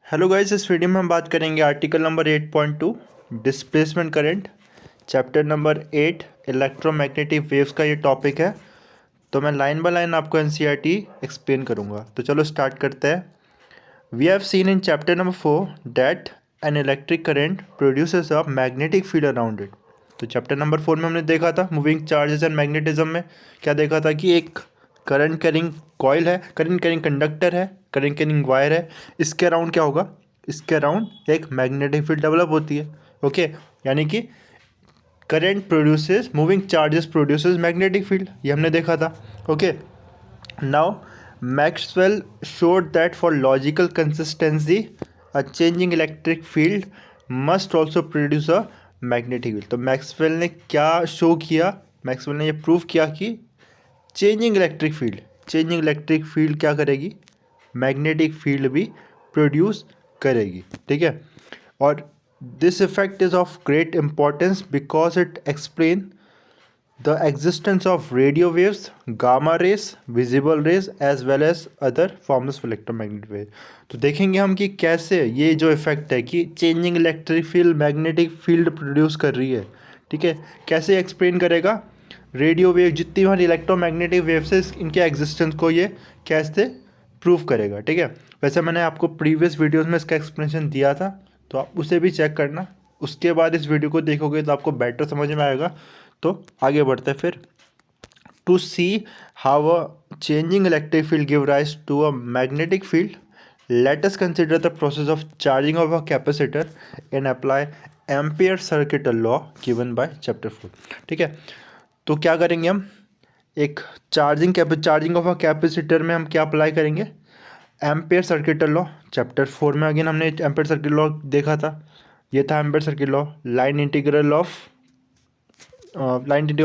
Hello guys, इस video में हम बात करेंगे article number 8.2 displacement current, chapter number 8 electromagnetic waves का ये टॉपिक है। तो मैं लाइन बाय लाइन आपको एनसीईआरटी एक्सप्लेन करूँगा। तो चलो स्टार्ट करते हैं। We have seen in chapter number 4 that an electric current produces a magnetic field around it. तो चैप्टर नंबर 4 में हमने देखा था मूविंग चार्जेस एंड मैग्नेटिज्म में क्या देखा था कि एक करंट कैरिंग कॉइल है, करंट कैरिंग कंडक्टर है, करंट कैरिंग वायर है। इसके अराउंड क्या होगा, इसके अराउंड एक मैग्नेटिक फील्ड डेवलप होती है। ओके, यानी कि current produces moving charges produces magnetic field, ये हमने देखा था। Okay, now Maxwell showed that for logical consistency a changing electric field must also produce a magnetic field। तो मैक्सवेल ने क्या शो किया, मैक्सवेल ने ये प्रूव किया कि चेंजिंग इलेक्ट्रिक फील्ड क्या करेगी, मैग्नेटिक फील्ड भी प्रोड्यूस करेगी। ठीक है, और this effect is of great importance because it explain the existence of radio waves, gamma rays, visible rays as well as other forms of electromagnetic wave. तो देखेंगे हम कि कैसे ये जो इफेक्ट है कि changing electric field magnetic field produce कर रही है, ठीक है, कैसे एक्सप्लेन करेगा। रेडियो वेव जितनी हमारी इलेक्ट्रोमैग्नेटिक वेव्स है इनके एग्जिस्टेंस को ये कैसे प्रूव करेगा। ठीक है, वैसे मैंने आपको प्रीवियस वीडियोस में इसका एक्सप्लेनेशन दिया था, तो आप उसे भी चेक करना। उसके बाद इस वीडियो को देखोगे तो आपको बेटर समझ में आएगा। तो आगे बढ़ते हैं फिर। To see how a changing electric field give rise to a magnetic field, let us consider the process of charging of a capacitor and apply ampere circuit law given by chapter 4। ठीक है, तो क्या करेंगे हम, एक charging of a capacitor में हम क्या अप्लाई करेंगे, एम्पियर सर्किट लॉ। चैप्टर 4 में अगेन हमने एम्पियर सर्किट लॉ देखा था। ये था ampere circuit law, line integral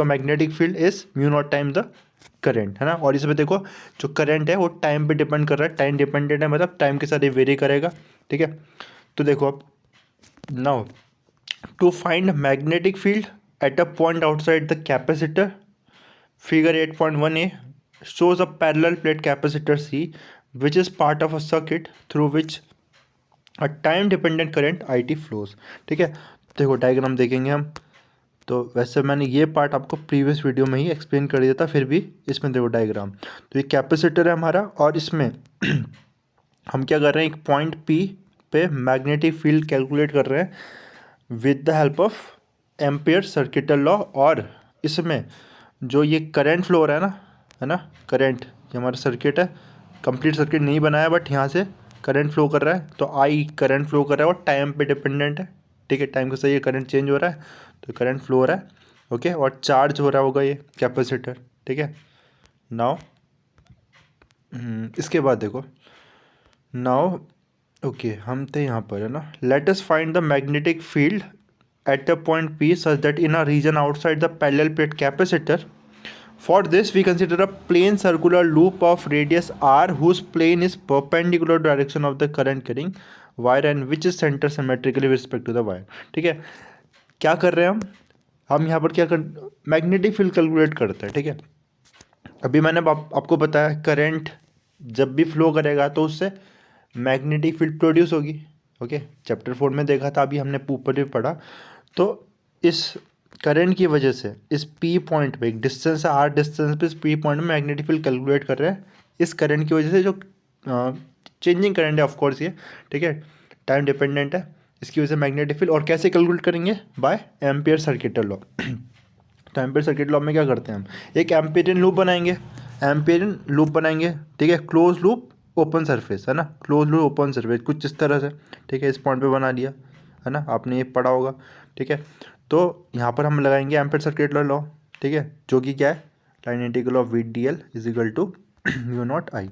magnetic field is mu naught time the current, है ना। और इसमें देखो जो करंट है वो टाइम पे डिपेंड कर रहा है, टाइम डिपेंडेंट है, मतलब टाइम के साथ ये वेरी करेगा। ठीक है, तो देखो अब now to find magnetic field at a point outside the capacitor, figure 8.1a shows a parallel plate capacitor C which is part of a circuit through which a time dependent current IT flows। ठीक है, देखो diagram देखेंगे हम। तो वैसे मैंने ये part आपको प्रीवियस वीडियो में ही एक्सप्लेन कर दिया था, फिर भी इसमें देखो डायग्राम। तो ये कैपेसिटर है हमारा और इसमें हम क्या कर रहे हैं, एक पॉइंट P पे मैग्नेटिक फील्ड कैलकुलेट कर रहे हैं with the help of ampere circuit law. और इसमें जो ये करंट फ्लो हो रहा है ना, है ना, करंट, ये हमारा सर्किट है, कंप्लीट सर्किट नहीं बनाया बट यहाँ से करंट फ्लो कर रहा है। तो आई करंट फ्लो कर रहा है और टाइम पे डिपेंडेंट है। ठीक है, टाइम के साथ ये करंट चेंज हो रहा है, तो करंट फ्लो हो रहा है। ओके, और चार्ज हो रहा होगा ये कैपेसिटर। ठीक है, नाउ इसके बाद देखो, नाउ ओके हम थे यहाँ पर, है ना। Let us find the magnetic field at a point P such that in a region outside the parallel plate capacitor. For this we consider a plane circular loop of radius r whose plane is perpendicular direction of the current carrying wire and which is center symmetrically with respect to the wire। ठीक है, क्या कर रहे हैं हम यहाँ पर क्या कर, मैग्नेटिक फील्ड कैलकुलेट करते हैं। ठीक है, अभी मैंने आपको बताया करंट जब भी फ्लो करेगा तो उससे मैग्नेटिक फील्ड प्रोड्यूस होगी। ओके, चैप्टर 4 में देखा था, अभी हमने ऊपर भी पढ़ा। तो इस करंट की वजह से इस पी पॉइंट पे, एक डिस्टेंस है आर डिस्टेंस पे, इस पी पॉइंट में मैग्नेटिक फील्ड कैलकुलेट कर रहे हैं इस करंट की वजह से, जो चेंजिंग करंट है ऑफकोर्स ये। ठीक है, टाइम डिपेंडेंट है, इसकी वजह से मैग्नेटिक फील्ड। और कैसे कैलकुलेट करेंगे, बाय एम्पियर सर्किट लॉ। तो एम्पियर सर्किट लॉ में क्या करते हैं हम, एक एम्पियरियन लूप बनाएंगे। ठीक है, क्लोज लूप ओपन सरफेस, है ना, क्लोज लूप ओपन सरफेस कुछ इस तरह से। ठीक है, इस पॉइंट पे बना लिया, है ना, आपने ये पढ़ा होगा। ठीक है, तो यहाँ पर हम लगाएंगे एम्पियर सर्किट लॉ। ठीक है, जो कि क्या है, line integral of V D L is equal to mu naught I.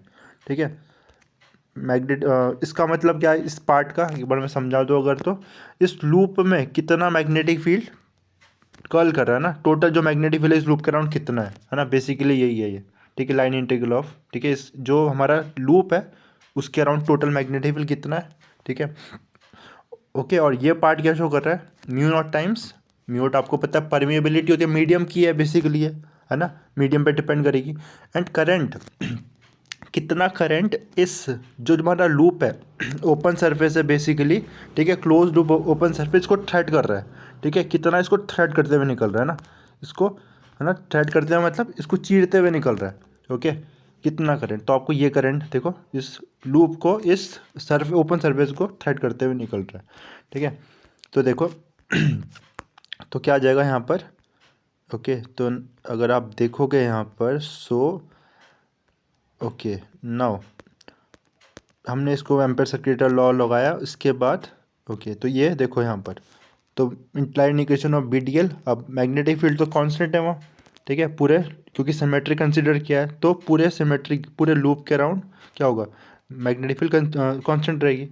ठीक है, इसका मतलब क्या है, इस पार्ट का एक बार मैं समझा दूँ अगर, तो इस लूप में कितना मैग्नेटिक फील्ड कर्ल कर रहा है ना, टोटल जो मैग्नेटिक फील्ड इस लूप के अराउंड कितना है ना, बेसिकली यही है ये। ठीक है, लाइन इंटीग्रल ऑफ, ठीक है, इस जो हमारा लूप है उसके अराउंड टोटल मैग्नेटिक फील्ड कितना है। ठीक है, ओके, और ये पार्ट क्या शो कर रहा है, mu naught times, mu naught आपको पता है परमिएबिलिटी होती है, मीडियम की है बेसिकली है ना, मीडियम पे डिपेंड करेगी। एंड करंट कितना करंट इस जो हमारा लूप है ओपन सरफेस है बेसिकली, ठीक है, क्लोज लूप ओपन सरफेस को थ्रेड कर रहा है, ठीक है, कितना इसको थ्रेड करते हुए निकल रहा है ना, इसको है ना थ्रेड करते हुए मतलब इसको चीरते हुए निकल रहा है। ओके, कितना करंट, तो आपको ये करंट देखो इस लूप को इस सरफेस ओपन सरफेस को थ्रेड करते हुए निकल रहा है, ठीक है। तो देखो तो क्या आ जाएगा यहाँ पर। ओके, तो अगर आप देखोगे यहाँ पर ओके नाउ हमने इसको एम्पेयर सर्किट लॉ लगाया, इसके बाद ओके तो ये देखो यहाँ पर तो इंप्लाइड इक्वेशन ऑफ BDL। अब मैग्नेटिक फील्ड तो कांस्टेंट है वहाँ, ठीक है, पूरे क्योंकि सिमेट्री कंसीडर किया है तो पूरे सिमेट्रिक पूरे लूप के अराउंड क्या होगा, मैग्नेटिक फील्ड कांस्टेंट रहेगी।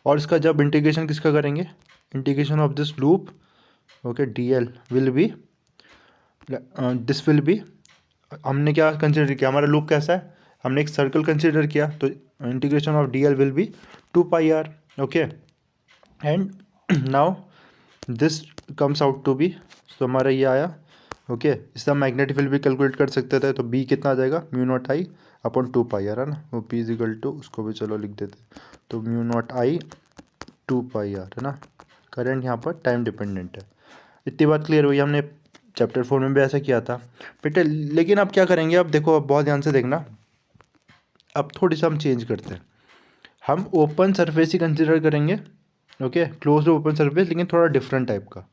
और इसका जब इंटीग्रेशन किसका करेंगे, integration of this loop, okay DL will B this will be, हमने क्या कंसिडर किया, हमारा लूप कैसा है, हमने एक सर्कल कंसिडर किया तो integration of DL will be 2πr। Okay, and now this comes out to be, तो हमारा ये आया। ओके, इसका मैग्नेटिक फील्ड भी कैलकुलेट कर सकते थे तो बी कितना आ जाएगा, μ0I अपॉन 2πr है ना, वो P इजिकल टू उसको भी चलो लिख देते तो μ0I 2πr है ना। करंट यहाँ पर टाइम डिपेंडेंट है। इतनी बात क्लियर हुई, हमने चैप्टर 4 में भी ऐसा किया था बेटे। लेकिन अब क्या करेंगे, अब देखो अब बहुत ध्यान से देखना, अब थोड़ी सा हम चेंज करते हैं, हम ओपन सरफेस ही कंसिडर करेंगे। ओके, क्लोज ओपन सरफेस लेकिन थोड़ा डिफरेंट टाइप का,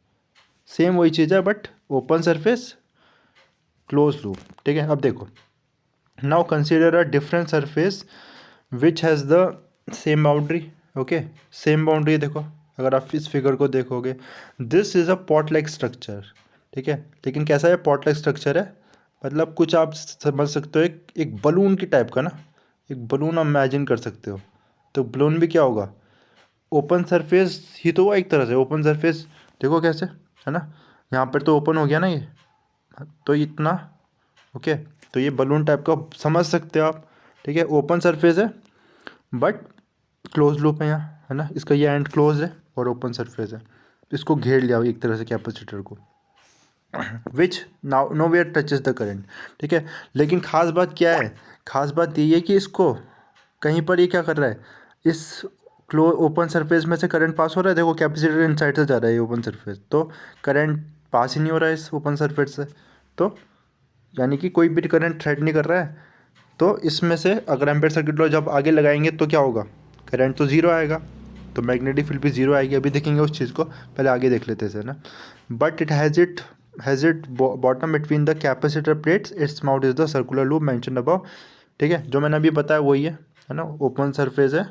सेम वही चीज़ है but open surface close loop, ठीक है। अब देखो now consider a different surface which has the same boundary. Okay, same boundary देखो, अगर आप इस फिगर को देखोगे this is a pot like structure, ठीक है, लेकिन कैसा है पॉट लाइक स्ट्रक्चर है, मतलब कुछ आप समझ सकते हो एक बलून की टाइप का ना, एक बलून आप इमेजिन कर सकते हो। तो बलून भी क्या होगा, ओपन सरफेस ही तो हुआ एक तरह से, ओपन सरफेस देखो कैसे है ना, यहाँ पर तो ओपन हो गया ना ये, तो इतना ओके, तो ये बलून टाइप का समझ सकते हो आप, ठीक है, ओपन सरफेस है बट क्लोज लूप है यहाँ है ना, इसका ये एंड क्लोज है और ओपन सरफेस है, इसको घेर लिया एक तरह से कैपेसिटर को, which now nowhere touches the current, ठीक है। लेकिन खास बात क्या है, खास बात ये है कि इसको कहीं पर ये क्या कर रहा है, इस क्लो ओपन सरफेस में से करंट पास हो रहा है, देखो कैपेसिटर इनसाइड से जा रहा है ये ओपन सरफेस, तो करंट पास ही नहीं हो रहा है इस ओपन सरफेस से, तो यानी कि कोई भी करंट थ्रेड नहीं कर रहा है। तो इसमें से अगर एम्पेयर सर्किट लॉ जब आगे लगाएंगे तो क्या होगा, करंट तो ज़ीरो आएगा, तो मैग्नेटिक फील्ड भी ज़ीरो आएगी। अभी देखेंगे उस चीज़ को, पहले आगे देख लेते हैं ना। But it has it bottom between the capacitor plates, its mouth is the circular loop mention above, ठीक है, जो मैंने अभी बताया वही है ना, ओपन सरफेस है,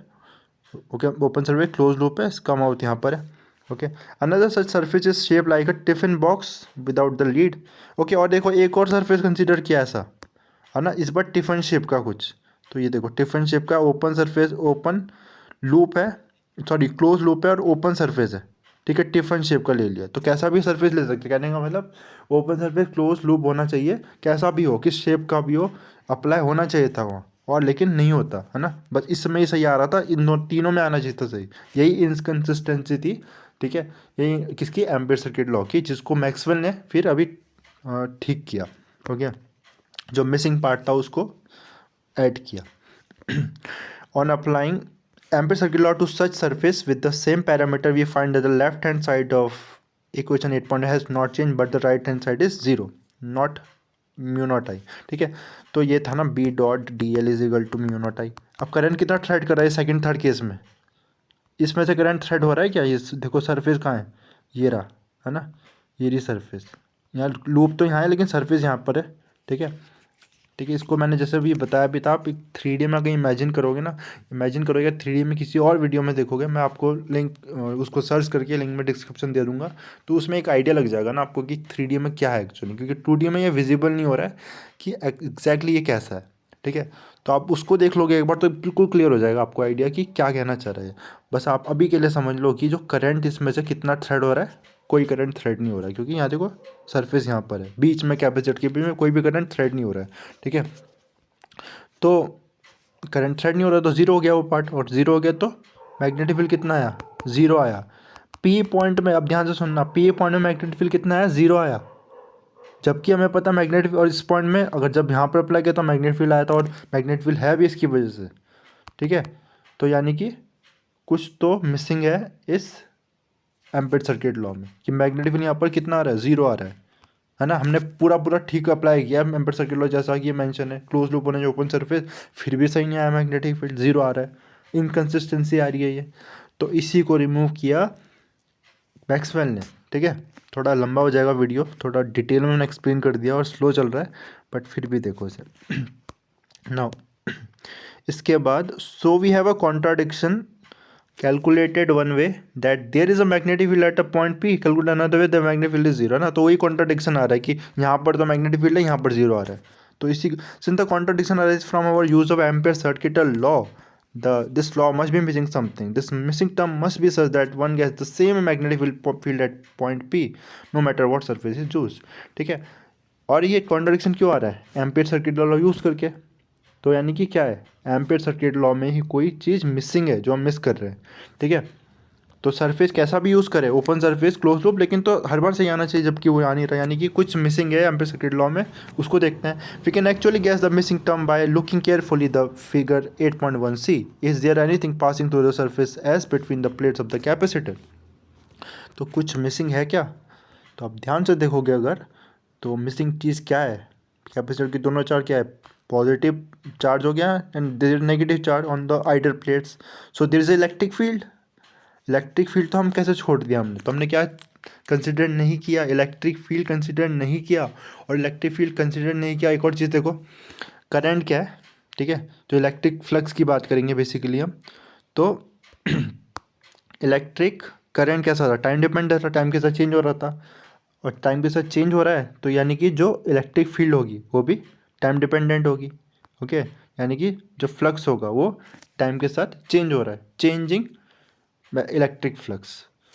okay, open surface close loop है, इसका माउथ यहाँ पर है। Okay, another such surface is shape like a tiffin box without the lead. Okay, और देखो एक और सरफेस कंसिडर किया ऐसा है ना, इस बार टिफिन शेप का कुछ, तो ये देखो टिफिन शेप का ओपन सरफेस, ओपन लूप है, सॉरी क्लोज लूप है और ओपन सरफेस है, ठीक है, टिफिन शेप का ले लिया, तो कैसा भी सरफेस ले सकते, कहने का मतलब ओपन सरफेस क्लोज लूप होना चाहिए, कैसा भी हो, किस शेप का भी हो, अप्लाई होना चाहिए था वहाँ, और लेकिन नहीं होता है ना, बस इस समय ही सही आ रहा था, इन दो तीनों में आना चाहिए था सही, यही इनकन्सिस्टेंसी थी, ठीक है, यही किसकी, एम्पेयर सर्किट लॉ की, जिसको मैक्सवेल ने फिर अभी ठीक किया, हो गया, जो मिसिंग पार्ट था उसको ऐड किया। On applying ampere circuit law to such surface with the same parameter we find that the left hand side of equation 8 has not change but the right hand side is zero, not μ0I, ठीक है। तो ये था ना B dot DL is equal to μ0I। अब current कितना thread कर रहा है सेकंड थर्ड केस में, इसमें से करंट थ्रेड हो रहा है क्या, ये देखो सरफेस कहाँ है, ये रहा है ना, ये रही सरफेस, यहाँ लूप तो यहाँ है लेकिन सरफेस यहाँ पर है, ठीक है, ठीक है। इसको मैंने जैसे भी बताया भी था, आप 3D में कहीं इमेजिन करोगे ना, इमेजिन करोगे 3D में किसी और वीडियो में देखोगे, मैं आपको लिंक उसको सर्च करके लिंक में डिस्क्रिप्शन दे दूंगा, तो उसमें एक आइडिया लग जाएगा ना आपको कि 3D में क्या है एक्चुअली, क्योंकि 2D में ये विजिबल नहीं हो रहा है कि एग्जैक्टली ये कैसा है, ठीक है। तो आप उसको देख लोगे एक बार तो बिल्कुल क्लियर हो जाएगा आपको आइडिया कि क्या कहना चाह रहा है। बस आप अभी के लिए समझ लो कि जो करंट इसमें से कितना थ्रेड हो रहा है, कोई करंट थ्रेड नहीं हो रहा है, क्योंकि यहाँ देखो सरफेस यहाँ पर है, बीच में कैपेसिटर के बीच में कोई भी करंट थ्रेड नहीं हो रहा है, ठीक है। तो करंट थ्रेड नहीं हो रहा तो जीरो हो गया वो पार्ट, और जीरो हो गया तो मैग्नेटिक फील्ड कितना आया, जीरो आया। पी पॉइंट में अब ध्यान से सुनना, पी पॉइंट में मैग्नेटिक फील्ड कितना आया, जीरो आया, जबकि हमें पता मैग्नेटिक, और इस पॉइंट में अगर जब यहाँ पर अप्लाई किया तो मैग्नेटिक फील्ड आया था, और मैग्नेटिक फील्ड है भी इसकी वजह से, ठीक है। तो यानी कि कुछ तो मिसिंग है इस एम्पीयर सर्किट लॉ में कि मैग्नेटिक फील्ड यहाँ पर कितना आ रहा है, 0 आ रहा है ना। हमने पूरा पूरा ठीक अप्लाई किया एम्पीयर सर्किट लॉ जैसा कि ये मेंशन है, क्लोज लूप होने जो ओपन सरफेस, फिर भी सही नहीं आया, मैग्नेटिक फील्ड 0 आ रहा है, इनकन्सिस्टेंसी आ रही है ये। तो इसी को रिमूव किया मैक्सवेल ने, ठीक है। थोड़ा लंबा हो जाएगा वीडियो, थोड़ा डिटेल में मैंने एक्सप्लेन कर दिया और स्लो चल रहा है, बट फिर भी देखो इसे। नाउ इसके बाद, so we have a contradiction calculated one way that there is a magnetic field at a point P, calculate another way the magnetic field is 0, है ना। तो वही कॉन्ट्राडिक्शन आ रहा है कि यहाँ पर तो मैग्नेटिक फील्ड है, यहाँ पर 0 आ रहा है। तो इसी, since the contradiction arise from our use of ampere circuit law, this law must be missing something. This missing term must be such that one gets the same magnetic field at point P, no matter what surface is used. ठीक है। और ये contradiction क्यों आ रहा है ampere circuit law use करके? तो यानी कि क्या है, एम्पीयर सर्किट लॉ में ही कोई चीज़ मिसिंग है जो हम मिस कर रहे हैं, ठीक है। तो सरफेस कैसा भी यूज़ करे, ओपन सरफेस, क्लोज लूप, लेकिन तो हर बार सही आना चाहिए, जबकि वो आ नहीं रहा, यानी कि कुछ मिसिंग है एम्पीयर सर्किट लॉ में, उसको देखते हैं। We can actually guess the missing term by looking carefully the figure 8.1 C, is there anything passing through the surface as between the plates of the capacitor. तो कुछ missing है क्या? तो आप ध्यान से देखोगे अगर, तो मिसिंग चीज़ क्या है, कैपेसिटर की दोनों चार्ज क्या है, पॉजिटिव चार्ज हो गया and there negative charge on the idle plates, so there is electric field. Electric field तो हम कैसे छोड़ दिया हमने, तो हमने क्या कंसिडर नहीं किया, इलेक्ट्रिक फील्ड कंसिडर नहीं किया। और इलेक्ट्रिक फील्ड कंसिडर नहीं किया, एक और चीज़ देखो, करंट क्या है, ठीक है। तो इलेक्ट्रिक फ्लक्स की बात करेंगे बेसिकली हम, तो इलेक्ट्रिक करंट कैसा था, टाइम डिपेंडेंट था, टाइम के साथ चेंज हो रहा था, और टाइम के साथ चेंज हो रहा है, तो यानी कि जो इलेक्ट्रिक फील्ड होगी वो भी टाइम डिपेंडेंट होगी, ओके। यानी कि जो फ्लक्स होगा वो टाइम के साथ चेंज हो रहा है, changing electric flux.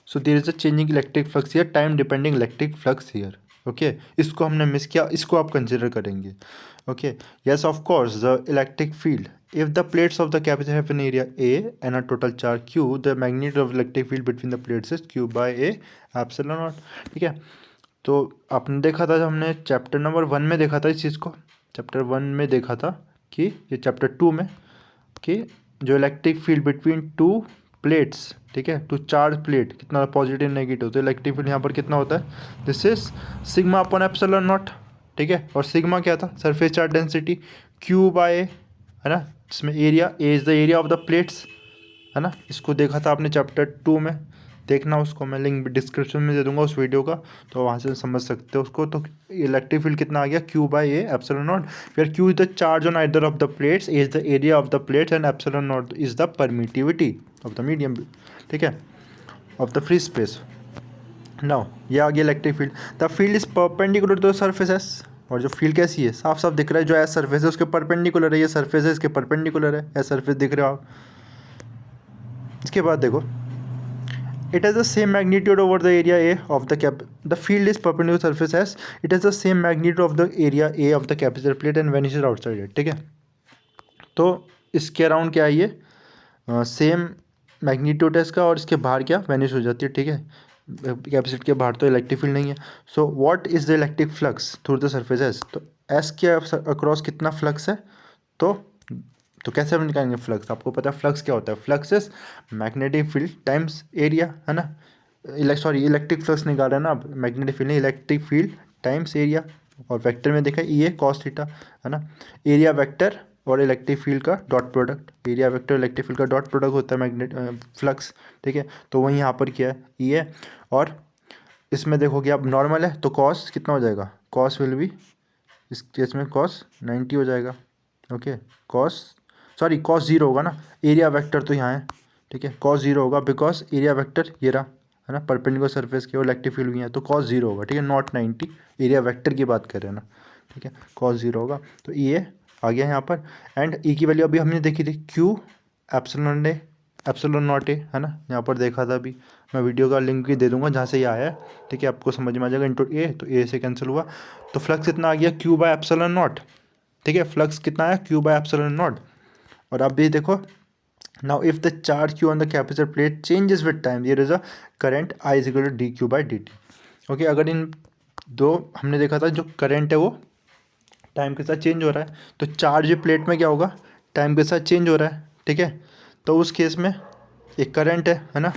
So there is a changing electric flux here, time depending electric flux here, okay. इसको हमने मिस किया, इसको आप कंसिडर करेंगे, okay. Yes of course the electric field, if the plates of the capacitor have an area A and a total charge Q, the magnitude of electric field between the plates is Q by A epsilon naught, ठीक है। तो आपने देखा था, हमने chapter number 1 में देखा था इस चीज़ को, चैप्टर 1 में देखा था कि ये चैप्टर 2 में कि जो electric field between two plates, ठीक है, टू चार्ज प्लेट, कितना पॉजिटिव नेगेटिव, तो इलेक्ट्रिक फील्ड यहाँ पर कितना होता है, this is sigma upon epsilon naught, ठीक है। और सिग्मा क्या था, surface charge density, Q by A, है ना, जिसमें area, A is the area of the plates, है ना। इसको देखा था आपने चैप्टर 2 में, देखना उसको, मैं लिंक डिस्क्रिप्शन में दे दूंगा उस वीडियो का, तो वहाँ से समझ सकते हो उसको। तो इलेक्ट्रिक फील्ड कितना आ गया, Q by A epsilon naught, फिर Q is the charge on either of the plates, A is the area of the plates, and epsilon naught is the permittivity of the medium, ठीक है, of the free space. Now ये आ गया electric field, the field is perpendicular to the surface S, और जो field कैसी है, साफ साफ दिख रहा है, जो एस सरफेस है उसके परपेंडिकुलर है, ये सरफेस है इसके परपेंडिकुलर है, एस सरफेस दिख रहे हो आप। इसके बाद देखो, it has the same magnitude over the area A of the cap, the field is perpendicular surface S, it has the same magnitude of the area A of the capacitor plate and vanishes outside it, ठीक है। तो इसके around क्या है, ये same magnitude है इसका, और इसके बाहर क्या वैनिश हो जाती है, ठीक है। कैपेसिटर के बाहर तो इलेक्ट्रिक फील्ड नहीं है। So what is the electric flux through the surface S, तो एस के अक्रॉस कितना फ्लक्स है, तो कैसे हम निकालेंगे फ्लक्स, आपको पता है फ्लक्स क्या होता है, flux is magnetic field times area, है ना। इलेक्ट्रिक फ्लक्स निकाल रहे हैं ना आप, मैग्नेटिक फील्ड नहीं, इलेक्ट्रिक फील्ड टाइम्स एरिया, और वेक्टर में देखा ई ए कॉस थीटा, है ना। एरिया वेक्टर और इलेक्ट्रिक फील्ड का dot product, area vector electric field का डॉट प्रोडक्ट होता है मैग्नेट फ्लक्स, ठीक है। तो वहीं यहाँ पर क्या है, ई ए, और इसमें देखोगे आप नॉर्मल है तो कॉस कितना हो जाएगा, कॉस विल बी, इस केस में कॉस 90 हो जाएगा, ओके। कॉस 0 होगा ना, एरिया वेक्टर तो यहाँ है, ठीक है, कॉस 0 होगा बिकॉज एरिया वेक्टर ये रहा, है ना, परपेंडिकुलर सरफेस के, और इलेक्ट्रिक फील्ड भी है, तो कॉस 0 होगा, ठीक है, नॉट 90, एरिया वेक्टर की बात कर रहे हैं ना, ठीक है, कॉस 0 होगा। तो ये आ गया यहाँ पर, एंड ई की वैल्यू अभी हमने देखी थी, Q epsilon A epsilon not a, है ना, यहाँ पर देखा था अभी, मैं वीडियो का लिंक भी दे दूंगा जहाँ से ये आया है, ठीक है, आपको समझ में आ जाएगा, इंटू ए, तो ए से कैंसिल हुआ, तो फ्लक्स कितना आ गया, क्यू बाय एप्सिलॉन नॉट, ठीक है, फ्लक्स कितना आया, क्यू बाय एप्सिलॉन नॉट। और अब भी देखो, now if the charge Q on the capacitor plate changes with time, there is a current I is equal to D Q by D T, okay. अगर इन दो हमने देखा था जो करंट है वो टाइम के साथ चेंज हो रहा है, तो चार्ज प्लेट में क्या होगा, टाइम के साथ चेंज हो रहा है, ठीक है। तो उस केस में एक करंट है ना,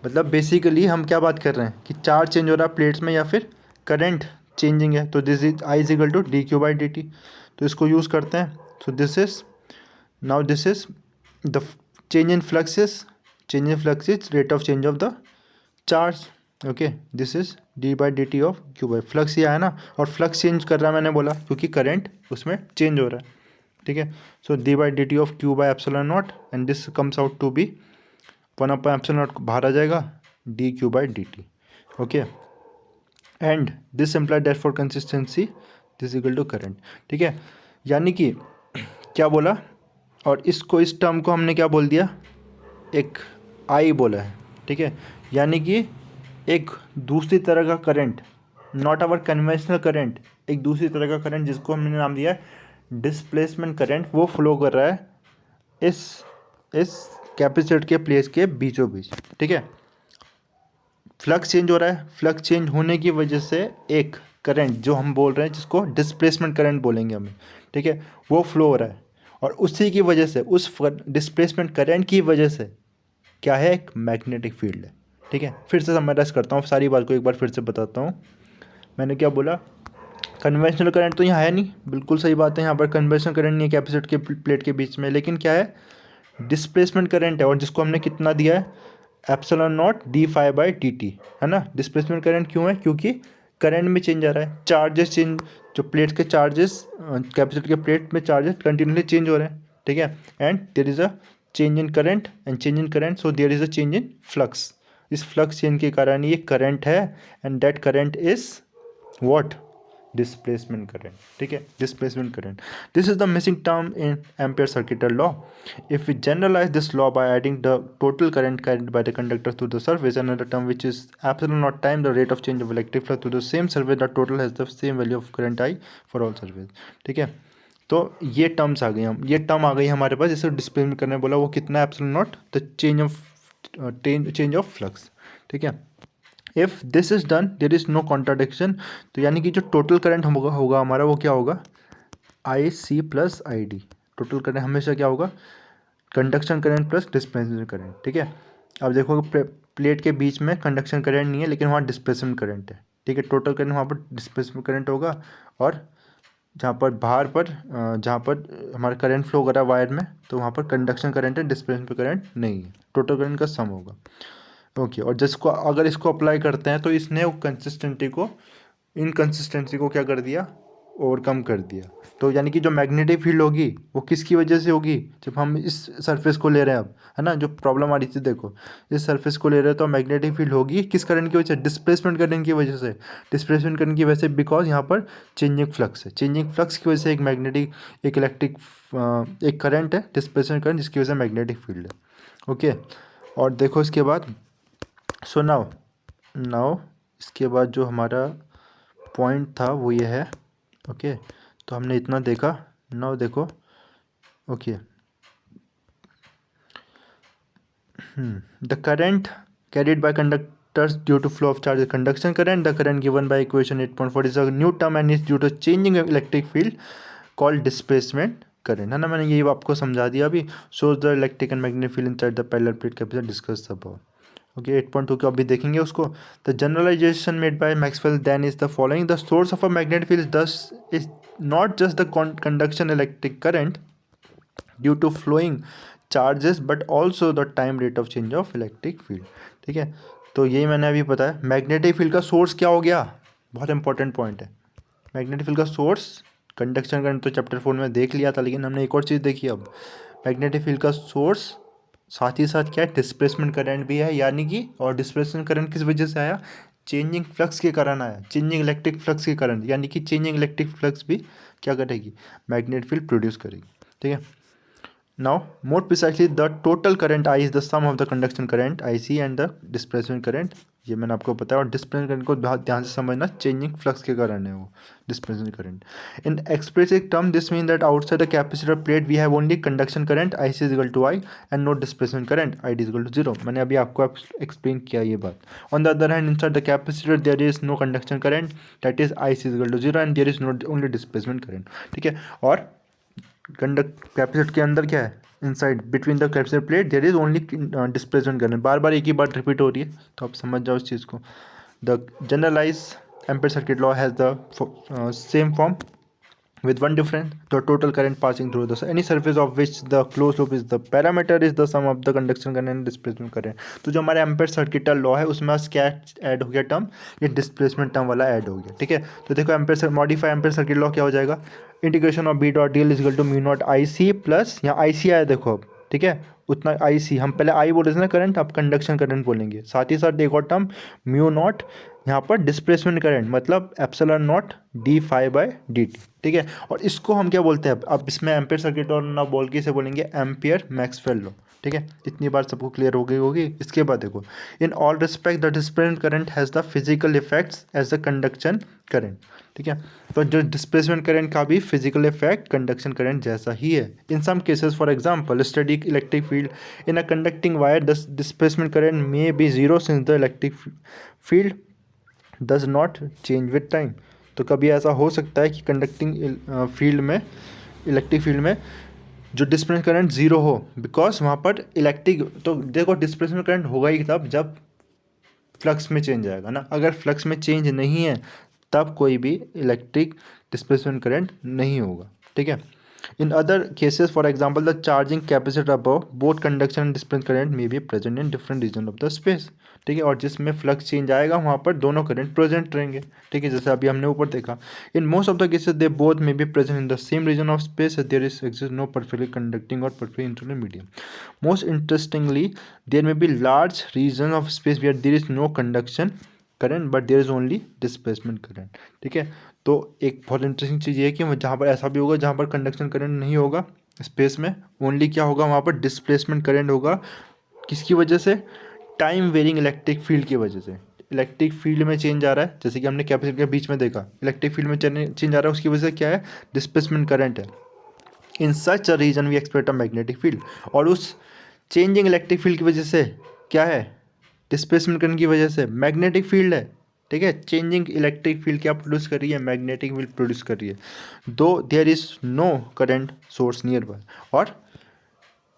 मतलब बेसिकली हम क्या बात कर रहे हैं कि चार्ज चेंज हो रहा है प्लेट्स में या फिर करंट चेंजिंग है, तो this is I is equal to D Q by D T. तो इसको यूज़ करते हैं। So this is now this is the change in flux is rate of change of the charge. Okay, this is D by D T of Q by flux, ये है ना, और flux change कर रहा है मैंने बोला क्योंकि करंट उसमें चेंज हो रहा है, ठीक है। So D by D T of Q by epsilon naught and this comes out to be 1/एप्सिलॉन नॉट बाहर आ जाएगा D Q by D T. Okay, and this imply that for consistency this equal to current, ठीक है। यानी कि क्या बोला, और इसको इस टर्म को हमने क्या बोल दिया, एक आई बोला है, ठीक है। यानी कि एक दूसरी तरह का current, not our conventional current, एक दूसरी तरह का करंट जिसको हमने नाम दिया है डिस्प्लेसमेंट करंट, वो फ्लो कर रहा है इस कैपेसिटर के प्लेस के बीचों बीच, ठीक है। फ्लक्स चेंज हो रहा है, फ्लक्स चेंज होने की वजह से एक करंट जो हम बोल रहे हैं जिसको डिस्प्लेसमेंट करंट बोलेंगे हमें, ठीक है, वो फ्लो हो रहा है। और उसी की वजह से, उस डिस्प्लेसमेंट करंट की वजह से क्या है, एक मैग्नेटिक फील्ड है, ठीक है। फिर से समराइज करता हूँ सारी बात को, एक बार फिर से बताता हूँ। मैंने क्या बोला, कन्वेंशनल करंट तो यहाँ है नहीं, बिल्कुल सही बात है, यहाँ पर कन्वेंशनल करंट नहीं है कैपेसिटर के प्लेट के बीच में, लेकिन क्या है, डिस्प्लेसमेंट करंट है, और जिसको हमने कितना दिया है, epsilon naught D phi by D T, है ना। डिस्प्लेसमेंट करंट क्यों है, क्योंकि करंट में चेंज आ रहा है, चार्जेस चेंज, जो प्लेट के चार्जेस, कैपेसिटर के प्लेट में चार्जेस कंटिन्यूसली चेंज हो रहे हैं, ठीक है। And there is a change in current, and change in current, so there is a change in flux. इस फ्लक्स चेंज के कारण ये करंट है, and that current is what, displacement current, ठीक है, displacement current. This is the missing term in ampere circuital law. If we generalize this law by adding the total current carried by the conductor through the surface, another term which is epsilon naught time the rate of change of electric flux through the same surface, the total has the same value of current I for all surface, ठीक है। तो ये terms आ गई, हम ये term आ गई हमारे पास, जिसे डिस्प्लेसमेंट करने बोला, वो कितना है, epsilon naught the change of flux, ठीक है। If this is done there is no contradiction, तो यानी कि जो टोटल करंट होगा हमारा, वो क्या होगा, I C plus I D. Total current हमेशा क्या होगा, conduction current plus displacement current, ठीक है। अब देखो प्लेट के बीच में कंडक्शन करंट नहीं है, लेकिन वहाँ डिस्प्लेसमेंट करंट है, ठीक है। टोटल करंट वहाँ पर डिस्प्लेसमेंट करंट होगा, और जहाँ पर बाहर पर जहाँ पर हमारा करंट फ्लो हो रहा है वायर में, तो वहाँ पर कंडक्शन करंट है, डिस्प्लेसमेंट करंट नहीं है, टोटल करंट का सम होगा। ओके, और जिसको अगर इसको अप्लाई करते हैं तो इसने वो इनकंसिस्टेंसी को क्या कर दिया, ओवरकम कर दिया। तो यानी कि जो मैग्नेटिक फील्ड होगी वो किसकी वजह से होगी, जब हम इस सरफेस को ले रहे हैं अब, है ना, जो प्रॉब्लम आ रही थी, देखो इस सरफेस को ले रहे हैं तो मैग्नेटिक फील्ड होगी किस करंट की वजह से, डिस्प्लेसमेंट करंट की वजह से। डिस्प्लेसमेंट करंट की वजह से बिकॉज यहाँ पर चेंजिंग फ्लक्स है, चेंजिंग फ्लक्स की वजह से एक इलेक्ट्रिक एक करंट है, डिस्प्लेसमेंट करंट, जिसकी वजह से मैग्नेटिक फील्ड है। ओके, और देखो इसके बाद, सो नाउ इसके बाद जो हमारा पॉइंट था वो ये है। ओके, तो हमने इतना देखा, नाउ देखो। Okay, the current carried by conductors due to flow of charge conduction current, the current given by equation 8.4 is a new term and is due to changing electric field called displacement current, है ना। मैंने यही आपको समझा दिया अभी। Shows the electric and magnetic field inside the parallel plate capacitor discuss above. Okay, 8.2 को अभी देखेंगे उसको। The generalization made by Maxwell then is the following, the source of a magnetic field this is not just the conduction electric current due to flowing charges but also the time rate of change of electric field, ठीक है। तो यही मैंने अभी बताया, magnetic field का source क्या हो गया, बहुत इंपॉर्टेंट पॉइंट है। मैग्नेटिक फील्ड का सोर्स, कंडक्शन करंट तो चैप्टर 4 में देख लिया था, लेकिन हमने एक और चीज़ देखी अब, मैग्नेटिक फील्ड का सोर्स साथ ही साथ क्या है, डिस्प्लेसमेंट करंट भी है, यानी कि, और डिस्प्लेसमेंट करंट किस वजह से आया, चेंजिंग फ्लक्स के कारण आया, चेंजिंग इलेक्ट्रिक फ्लक्स के कारण, यानी कि चेंजिंग इलेक्ट्रिक फ्लक्स भी क्या करेगी, मैग्नेटिक फील्ड प्रोड्यूस करेगी, ठीक है। Now, more precisely, the total current I is the sum of the conduction current IC and the displacement current. ये मैंने आपको बताया, और डिस्प्लेसमेंट करंट को बहुत ध्यान से समझना, चेंजिंग फ्लक्स के कारण है वो displacement current. In expressive term this mean that outside the capacitor plate we have only conduction current IC is equal to I and no displacement current ID is equal to 0. मैंने अभी आपको explain किया ये बात. On the other hand inside the capacitor there is no conduction current, that is IC is equal to 0 and there is no only displacement current. ठीक है. और capacitor के अंदर क्या है, inside between the capacitor plate there is only displacement current. बार बार एक ही बात रिपीट हो रही है, तो आप समझ जाओ इस चीज़ को. The generalize ampere circuit law has the same form with one difference: the total current passing through any surface of which the closed loop is the parameter is the sum of the conduction current and displacement current. तो जो हमारे ampere circuit law है उसमें क्या add हो गया term, ये displacement term वाला ऐड हो गया. ठीक है. तो देखो ampere modify ampere circuit law क्या हो जाएगा, integration of B dot D L is equal to mu naught I C plus, यहाँ आई सी आया देखो अब. ठीक है. उतना आई सी, हम पहले आई बोल रहे थे ना करंट, अब कंडक्शन करंट बोलेंगे. साथ ही साथ एक और टर्म म्यू नॉट, यहाँ पर डिस्प्लेसमेंट करंट मतलब epsilon naught D phi by D T. ठीक है. और इसको हम क्या बोलते हैं, अब इसमें एम्पीयर सर्किट और ना बोल के इसे बोलेंगे एम्पीयर मैक्सवेल लॉ. ठीक है. इतनी बार सबको क्लियर हो गई होगी. इसके बाद देखो, in all respect the displacement current has the physical effects as the conduction current. ठीक है. तो जो डिस्प्लेसमेंट करंट का भी फिजिकल इफेक्ट कंडक्शन करंट जैसा ही है. In some cases for example study electric field in a conducting wire the displacement current may be zero since the electric field does not change with time. तो कभी ऐसा हो सकता है कि कंडक्टिंग फील्ड में, इलेक्ट्रिक फील्ड में जो डिस्प्लेसमेंट करंट जीरो हो, बिकॉज वहाँ पर इलेक्ट्रिक, तो देखो डिस्प्लेसमेंट करंट होगा ही तब जब फ्लक्स में चेंज आएगा ना. अगर फ्लक्स में चेंज नहीं है तब कोई भी इलेक्ट्रिक डिस्प्लेसमेंट करंट नहीं होगा. ठीक है. In other cases for example the charging capacitor above both conduction and displacement current may be present in different region of the space. ठीक है. और जिसमें फ्लक्स चेंज आएगा वहाँ पर दोनों करंट प्रेजेंट रहेंगे. ठीक है. जैसे अभी हमने ऊपर देखा, in most of the cases they both may be present in the same region of space, there is exist no perfectly conducting और perfectly insulating medium. Most interestingly there may be large region of space where there is no conduction current but there is only displacement current. ठीक है. तो एक बहुत interesting चीज़ ये है कि जहाँ पर ऐसा भी होगा जहाँ पर कंडक्शन करंट नहीं होगा स्पेस में, ओनली क्या होगा वहाँ पर डिस्प्लेसमेंट करंट होगा. किसकी वजह से, टाइम वेरिंग इलेक्ट्रिक फील्ड की वजह से. इलेक्ट्रिक फील्ड में चेंज आ रहा है, जैसे कि हमने कैपेसिटर के बीच में देखा इलेक्ट्रिक फील्ड में चेंज आ रहा है, उसकी वजह से क्या है, डिस्प्लेसमेंट करंट है. In such a region we expect a magnetic field. और उस चेंजिंग इलेक्ट्रिक फील्ड की वजह से क्या है, डिस्प्लेसमेंट करंट की वजह से मैग्नेटिक फील्ड है. ठीक है. चेंजिंग इलेक्ट्रिक फील्ड क्या प्रोड्यूस कर रही है, मैग्नेटिक फील्ड प्रोड्यूस कर रही है. Though there is no current source nearby. और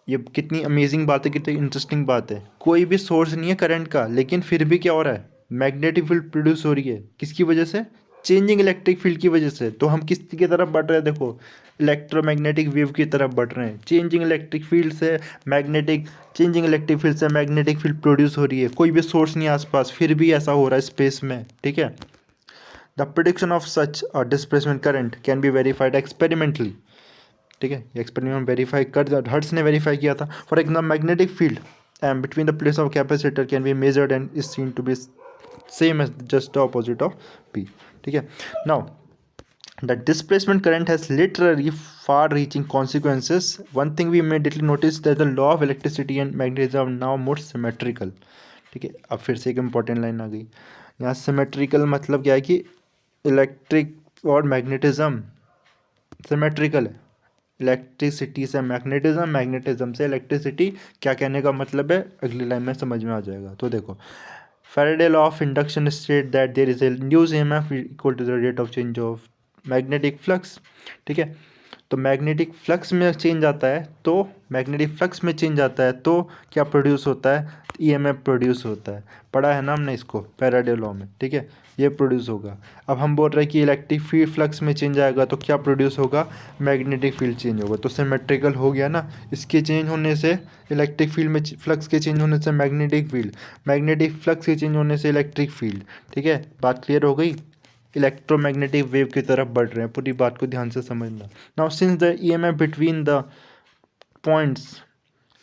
ये कितनी अमेजिंग बात है, कितनी इंटरेस्टिंग बात है, कोई भी सोर्स नहीं है करंट का, लेकिन फिर भी क्या हो रहा है, मैग्नेटिक फील्ड प्रोड्यूस हो रही है. किसकी वजह से, चेंजिंग इलेक्ट्रिक फील्ड की वजह से. तो हम किसकी तरफ बढ़ रहे हैं, देखो इलेक्ट्रोमैग्नेटिक वेव की तरफ बढ़ रहे हैं. चेंजिंग इलेक्ट्रिक फील्ड से मैग्नेटिक, चेंजिंग इलेक्ट्रिक फील्ड से मैग्नेटिक फील्ड प्रोड्यूस हो रही है. कोई भी सोर्स नहीं आसपास, फिर भी ऐसा हो रहा है स्पेस में. ठीक है. The prediction of such displacement current can be verified experimentally. ठीक है. एक्सपेरिमेंट वेरीफाई कर, हर्ट्स ने वेरीफाई किया था. For example magnetic field and between the plates of capacitor can be measured and is seen to be same as just the opposite of P. ठीक है. Now the displacement current has literally far reaching consequences. One thing we immediately notice that the law of electricity and magnetism are now more symmetrical. ठीक है. अब फिर से एक important line आ गई यहाँ. सिमेट्रिकल मतलब क्या है कि इलेक्ट्रिक और मैग्नेटिज्म सिमेट्रिकल है. इलेक्ट्रिसिटी से मैग्नेटिज्म, मैग्नेटिज्म से इलेक्ट्रिसिटी. क्या कहने का मतलब है अगली लाइन में समझ में आ जाएगा. तो देखो, Faraday law of induction state that there is a induced EMF equal to the rate of change of magnetic flux. ठीक है. तो मैग्नेटिक फ्लक्स में चेंज आता है, तो मैग्नेटिक फ्लक्स में चेंज आता है तो क्या प्रोड्यूस होता है, ईएमएफ प्रोड्यूस होता है. पढ़ा है ना हमने इसको फैराडे लॉ में. ठीक है. ये प्रोड्यूस होगा. अब हम बोल रहे हैं कि इलेक्ट्रिक फील्ड फ्लक्स में चेंज आएगा तो क्या प्रोड्यूस होगा, मैग्नेटिक फील्ड चेंज होगा. तो सिमेट्रिकल हो गया ना. इसके चेंज होने से इलेक्ट्रिक फील्ड में, फ्लक्स के चेंज होने से मैग्नेटिक फील्ड, मैग्नेटिक फ्लक्स के चेंज होने से इलेक्ट्रिक फील्ड. ठीक है. बात क्लियर हो गई. इलेक्ट्रोमैग्नेटिक वेव की तरफ बढ़ रहे हैं. पूरी बात को ध्यान से समझना. Now since the EMF between the points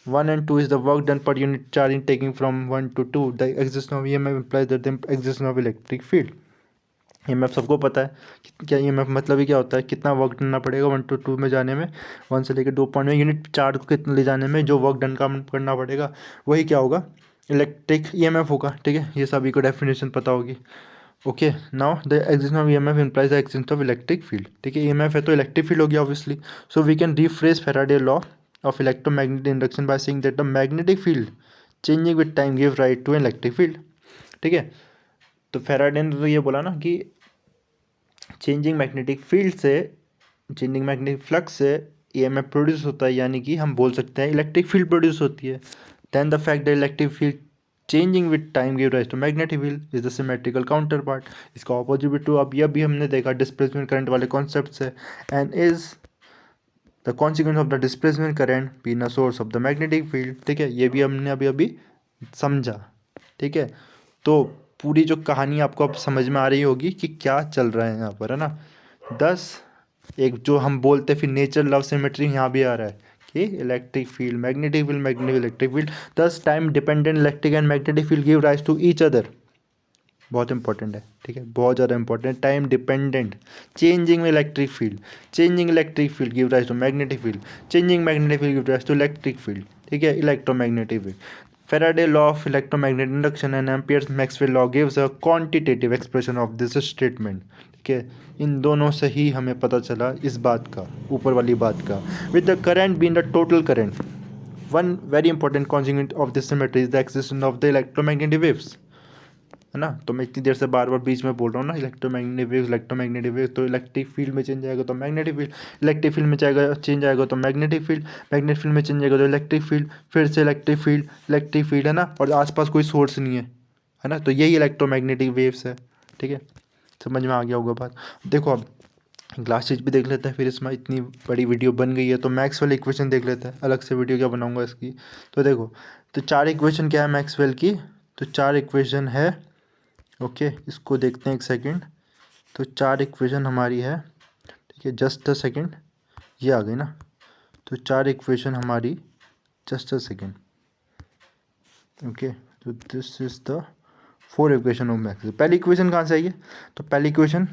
1 and 2 is the work done per unit charge in taking from 1 to 2, the existence of EMF implies that the existence of electric field. EMF सबको पता है क्या EMF मतलब ही क्या होता है, कितना work करना पड़ेगा 1 to 2 में जाने में, 1 से लेकर 2 पॉइंट में यूनिट चार्ज को कितना ले जाने में जो वर्क डन करना पड़ेगा, वही क्या होगा, इलेक्ट्रिक EMF होगा। ठीक है, ये सभी को डेफिनेशन पता होगी। Okay, now the existence of EMF implies the existence of electric field. ठीक है, EMF है तो इलेक्ट्रिक फील्ड हो गया obviously. So we can refresh Faraday law of electromagnetic induction by saying that the magnetic field changing with time give rise to electric field. ठीक है, तो Faraday ने तो ये बोला ना कि चेंजिंग मैग्नेटिक फील्ड से, चेंजिंग मैग्नेटिक फ्लक्स से EMF प्रोड्यूस होता है, यानी कि हम बोल सकते हैं इलेक्ट्रिक फील्ड प्रोड्यूस होती है। Then the fact the electric field changing with time give rise to magnetic field is the symmetrical counterpart. इसका ऑपोजिट भी ट्रू। अब ये भी हमने देखा डिस्प्लेसमेंट करंट वाले कॉन्सेप्ट से, and is the consequence of the displacement current being a source of the magnetic field. ठीक है, ये भी हमने अभी अभी समझा। ठीक है, तो पूरी जो कहानी आपको अब समझ में आ रही होगी कि क्या चल रहा है यहाँ पर, है ना। 10 एक जो हम बोलते फिर नेचर लव सिमेट्री यहाँ भी आ रहा है कि electric field magnetic field magnetic electric field, 10 time dependent electric and magnetic field give rise to each other. बहुत इंपॉर्टेंट है। ठीक है, बहुत ज़्यादा important. Time dependent changing electric field, changing electric field give rise to magnetic field, changing magnetic field give rise to electric field. ठीक है, electromagnetic field. Faraday law of electromagnetic induction and Ampere's Maxwell law gives a quantitative expression of this statement। ठीक है, इन दोनों से ही हमें पता चला इस बात का, ऊपर वाली बात का। With the current being the total current, one very important consequence of this symmetry is the existence of the electromagnetic waves। है ना, तो मैं इतनी देर से बार बार बीच में बोल रहा हूँ ना, इलेक्ट्रोमैग्नेटिक वेव्स इलेक्ट्रोमैग्नेटिक वेव्स, तो इलेक्ट्रिक फील्ड में चेंज आएगा तो मैग्नेटिक फील्ड, इलेक्ट्रिक फील्ड में चेंज आएगा तो मैग्नेटिक फील्ड, मैग्नेटिक फील्ड में चेंज आएगा तो इलेक्ट्रिक फील्ड, फिर से इलेक्ट्रिक फील्ड, है ना, और आसपास कोई सोर्स नहीं है ना, तो यही इलेक्ट्रोमैग्नेटिक वेव्स है। ठीक है, समझ में आ गया होगा बात। देखो अब ग्लासेज भी देख लेते हैं, फिर इसमें इतनी बड़ी वीडियो बन गई है तो मैक्सवेल इक्वेशन देख लेते हैं, अलग से वीडियो क्या बनाऊंगा इसकी। तो देखो, तो 4 इक्वेशन क्या है मैक्सवेल की, तो 4 इक्वेशन है। ओके, इसको देखते हैं एक सेकंड। तो 4 इक्वेशन हमारी है। ठीक है, जस्ट अ सेकंड, ये आ गई ना। तो 4 इक्वेशन हमारी, जस्ट अ सेकंड। ओके, तो this is the 4 equation of max. पहली इक्वेशन कहाँ से आई है, तो पहली इक्वेशन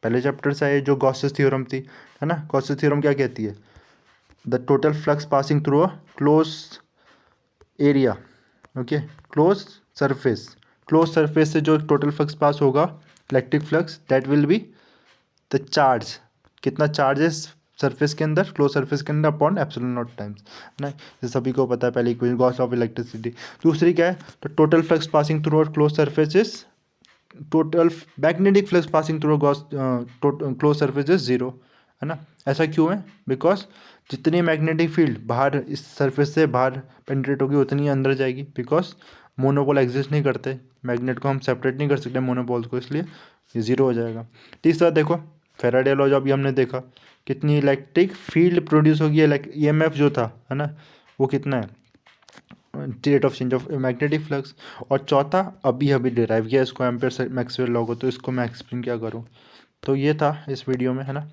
पहले चैप्टर से आई है जो गॉसेस थ्योरम थी, है ना। गॉसेस थ्योरम क्या कहती है, the total flux passing through a close area, okay, close surface से जो टोटल फ्लक्स पास होगा, electric flux, that will be the charge, कितना चार्ज है सरफेस के अंदर, क्लोज सरफेस के अंदर, अपॉन एप्सिलॉन नॉट टाइम्स, ना, ये सभी को पता है पहले इक्वेशन, गॉस ऑफ इलेक्ट्रिसिटी। दूसरी क्या है, तो total flux passing through close surface is, total magnetic flux passing through Gauss close surface is zero, है ना। ऐसा क्यों है, बिकॉज जितनी मैग्नेटिक फील्ड बाहर इस सरफेस से बाहर पेनिट्रेट होगी उतनी अंदर जाएगी, बिकॉज मोनोपोल एग्जिस्ट नहीं करते, मैग्नेट को हम सेपरेट नहीं कर सकते मोनोपोल को, इसलिए ये ज़ीरो हो जाएगा। तीसरा देखो, फैराडे लॉ जो अभी हमने देखा, कितनी इलेक्ट्रिक फील्ड प्रोड्यूस होगी, EMF जो था, है ना, वो कितना है, rate of change of magnetic flux. और चौथा अभी अभी डिराइव किया इसको, एम्पेयर मैक्सवेल लॉ को, तो इसको मैं एक्सप्लेन क्या करूँ। तो ये था इस वीडियो में, है ना।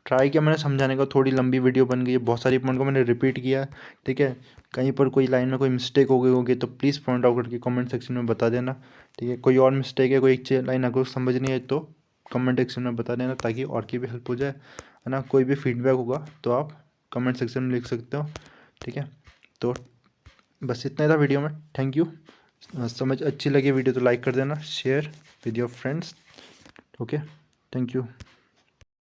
ट्राई किया मैंने समझाने का, थोड़ी लंबी वीडियो बन गई है, बहुत सारी पॉइंट को मैंने रिपीट किया। ठीक है, कहीं पर कोई लाइन में कोई मिस्टेक हो गई होगी तो प्लीज़ पॉइंट आउट करके कमेंट सेक्शन में बता देना। ठीक है, कोई और मिस्टेक है, कोई एक लाइन अगर समझ नहीं है तो कमेंट सेक्शन में बता देना, ताकि और की भी हेल्प हो जाए, है ना। कोई भी फीडबैक होगा तो आप कमेंट सेक्शन में लिख सकते हो। ठीक है, तो बस इतना ही था वीडियो में। Thank you. समझ अच्छी लगी वीडियो तो लाइक कर देना, share with your friends. Okay, thank you.